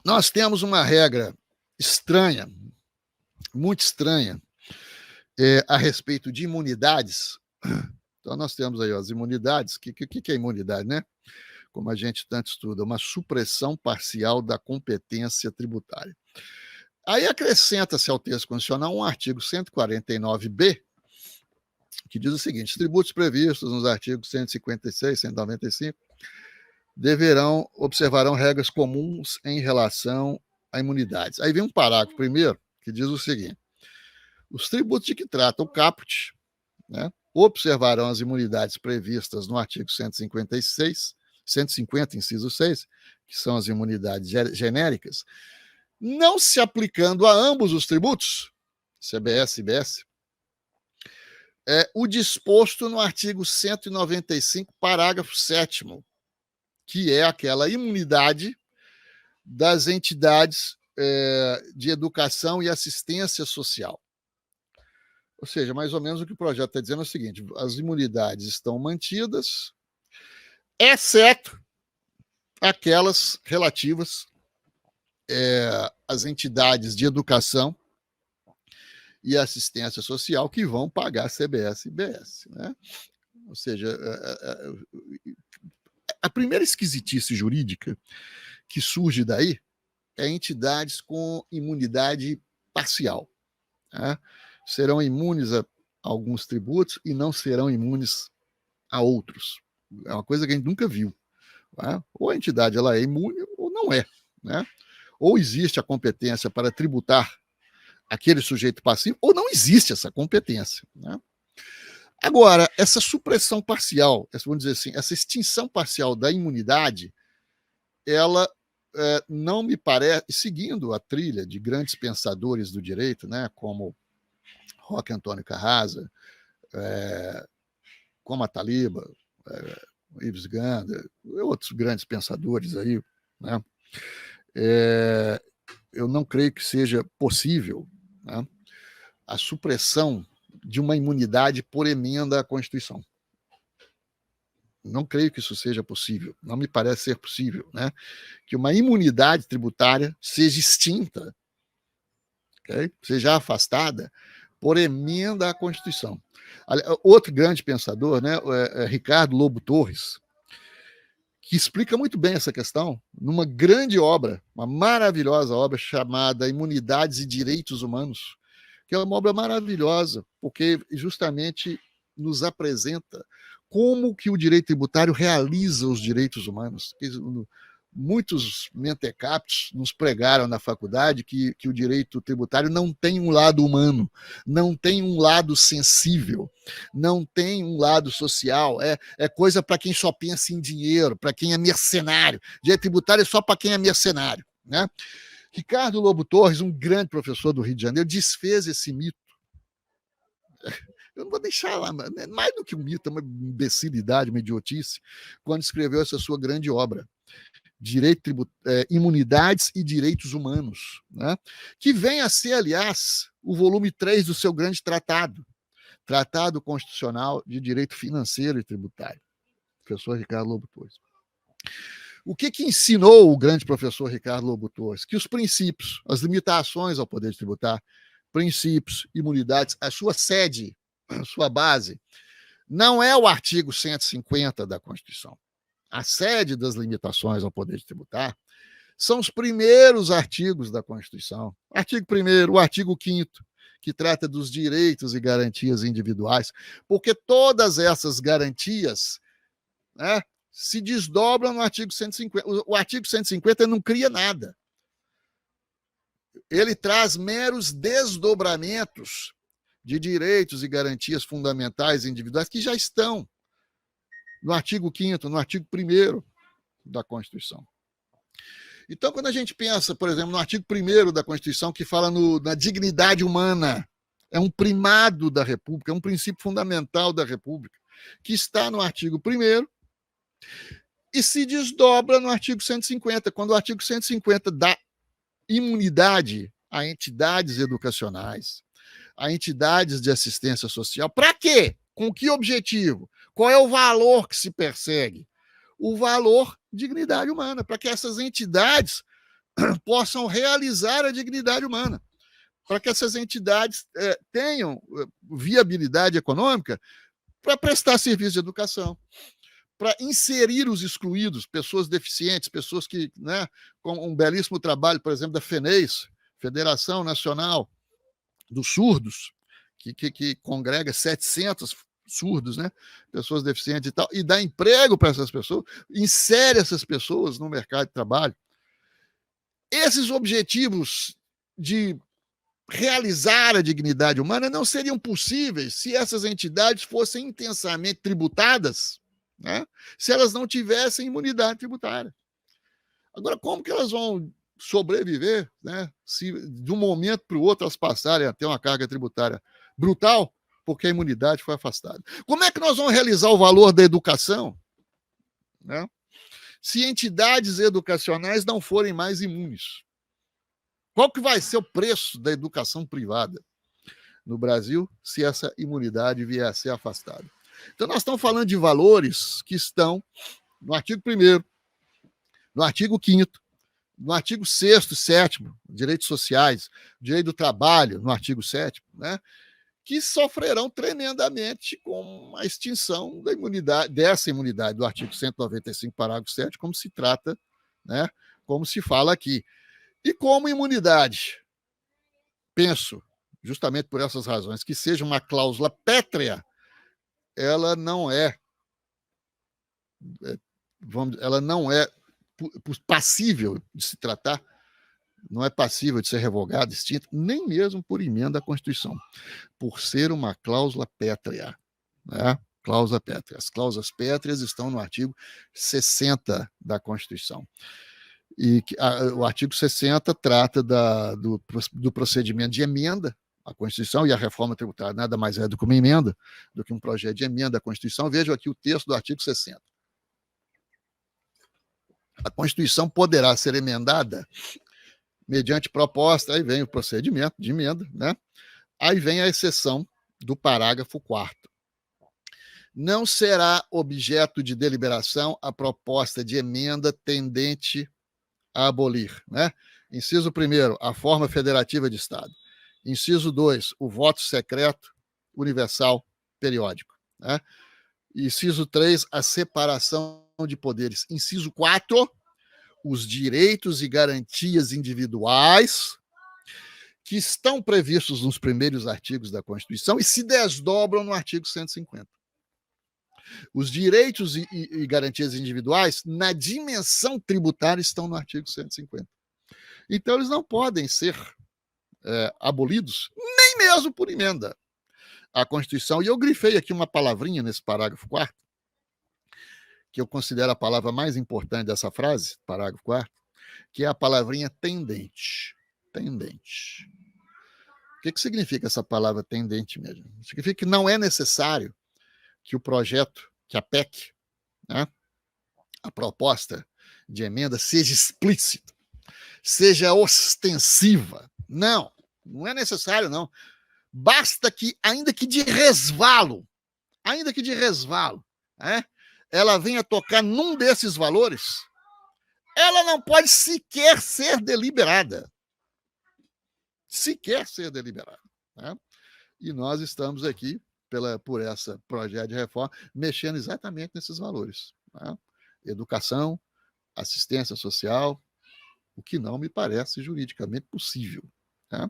Nós temos uma regra estranha, muito estranha, a respeito de imunidades. Então, nós temos aí ó, as imunidades. O que é imunidade, né? Como a gente tanto estuda, uma supressão parcial da competência tributária. Aí acrescenta-se ao texto constitucional um artigo 149b, que diz o seguinte: os tributos previstos nos artigos 156, 195 observarão regras comuns em relação a imunidades. Aí vem um parágrafo primeiro que diz o seguinte: os tributos de que trata o caput, né, observarão as imunidades previstas no artigo 150, inciso 6, que são as imunidades genéricas, não se aplicando a ambos os tributos, CBS e IBS, o disposto no artigo 195, parágrafo 7º, que é aquela imunidade das entidades de educação e assistência social. Ou seja, mais ou menos o que o projeto está dizendo é o seguinte: as imunidades estão mantidas, exceto aquelas relativas às entidades de educação e assistência social que vão pagar CBS e IBS. Né? Ou seja, a primeira esquisitice jurídica que surge daí é entidades com imunidade parcial. Né? Serão imunes a alguns tributos e não serão imunes a outros. É uma coisa que a gente nunca viu. Né? Ou a entidade ela é imune ou não é. Né? Ou existe a competência para tributar aquele sujeito passivo, ou não existe essa competência. Né? Agora, essa supressão parcial, vamos dizer assim, essa extinção parcial da imunidade, ela não me parece, seguindo a trilha de grandes pensadores do direito, né, como Roque Antônio Carrasa, como a Taliba, Ives Gandhi, outros grandes pensadores aí, né, eu não creio que seja possível, né, a supressão de uma imunidade por emenda à Constituição. Não creio que isso seja possível, não me parece ser possível, né, que uma imunidade tributária seja extinta, okay? Seja afastada por emenda à Constituição. Outro grande pensador, né, Ricardo Lobo Torres, que explica muito bem essa questão numa grande obra, uma maravilhosa obra chamada Imunidades e Direitos Humanos, que é uma obra maravilhosa, porque justamente nos apresenta como que o direito tributário realiza os direitos humanos. Muitos mentecaptos nos pregaram na faculdade que o direito tributário não tem um lado humano, não tem um lado sensível, não tem um lado social, é coisa para quem só pensa em dinheiro, para quem é mercenário. Direito tributário é só para quem é mercenário. Né? Ricardo Lobo Torres, um grande professor do Rio de Janeiro, desfez esse mito. Eu não vou deixar lá, mais do que um mito, uma imbecilidade, uma idiotice, quando escreveu essa sua grande obra, Imunidades e Direitos Humanos, né? Que vem a ser, aliás, o volume 3 do seu grande tratado, Tratado Constitucional de Direito Financeiro e Tributário, professor Ricardo Lobo Torres. O que ensinou o grande professor Ricardo Lobo Torres? Que os princípios, as limitações ao poder de tributar, princípios, imunidades, a sua sede, a sua base, não é o artigo 150 da Constituição. A sede das limitações ao poder de tributar são os primeiros artigos da Constituição. Artigo 1º, o artigo 5º, que trata dos direitos e garantias individuais, porque todas essas garantias, né, se desdobram no artigo 150. O artigo 150 não cria nada. Ele traz meros desdobramentos de direitos e garantias fundamentais e individuais que já estão no artigo 5º, no artigo 1º da Constituição. Então, quando a gente pensa, por exemplo, no artigo 1º da Constituição, que fala na dignidade humana, é um primado da República, é um princípio fundamental da República, que está no artigo 1º e se desdobra no artigo 150, quando o artigo 150 dá imunidade a entidades educacionais, a entidades de assistência social. Para quê? Com que objetivo? Qual é o valor que se persegue? O valor dignidade humana, para que essas entidades possam realizar a dignidade humana, para que essas entidades tenham viabilidade econômica para prestar serviço de educação, para inserir os excluídos, pessoas deficientes, pessoas que, né, com um belíssimo trabalho, por exemplo, da FENEIS, Federação Nacional dos Surdos, que congrega 700 surdos, né, pessoas deficientes e tal, e dá emprego para essas pessoas, insere essas pessoas no mercado de trabalho. Esses objetivos de realizar a dignidade humana não seriam possíveis se essas entidades fossem intensamente tributadas, né? Se elas não tivessem imunidade tributária. Agora, como que elas vão sobreviver, né? Se de um momento para o outro elas passarem a ter uma carga tributária brutal, porque a imunidade foi afastada? Como é que nós vamos realizar o valor da educação, né, se entidades educacionais não forem mais imunes? Qual que vai ser o preço da educação privada no Brasil se essa imunidade vier a ser afastada? Então, nós estamos falando de valores que estão no artigo 1º, no artigo 5º, no artigo 6º, 7º, direitos sociais, direito do trabalho, no artigo 7º, né, que sofrerão tremendamente com a extinção da imunidade, dessa imunidade do artigo 195, parágrafo 7º, como se trata, né, como se fala aqui. E como imunidade, penso, justamente por essas razões, que seja uma cláusula pétrea, ela não é passível de se tratar, não é passível de ser revogada, extinta, nem mesmo por emenda à Constituição, por ser uma cláusula pétrea, né? Cláusula pétrea. As cláusulas pétreas estão no artigo 60 da Constituição. E o artigo 60 trata do procedimento de emenda à Constituição, e a reforma tributária nada mais é do que uma emenda, do que um projeto de emenda à Constituição. Vejam aqui o texto do artigo 60. A Constituição poderá ser emendada mediante proposta, aí vem o procedimento de emenda, né? Aí vem a exceção do parágrafo 4º. Não será objeto de deliberação a proposta de emenda tendente a abolir, né? Inciso 1º, a forma federativa de Estado. Inciso 2, o voto secreto, universal, periódico, né? Inciso 3, a separação de poderes. Inciso 4, os direitos e garantias individuais que estão previstos nos primeiros artigos da Constituição e se desdobram no artigo 150. Os direitos e garantias individuais, na dimensão tributária, estão no artigo 150. Então, eles não podem ser abolidos, nem mesmo por emenda à Constituição. E eu grifei aqui uma palavrinha nesse parágrafo 4º, que eu considero a palavra mais importante dessa frase, parágrafo 4º, que é a palavrinha tendente. Tendente. O que significa essa palavra tendente mesmo? Significa que não é necessário que o projeto, que a PEC, né, a proposta de emenda, seja explícita, seja ostensiva. Não, não é necessário, não. Basta que, ainda que de resvalo, né, ela venha tocar num desses valores, ela não pode sequer ser deliberada. Sequer ser deliberada. Né? E nós estamos aqui, por esse projeto de reforma, mexendo exatamente nesses valores. Né? Educação, assistência social, o que não me parece juridicamente possível. Né?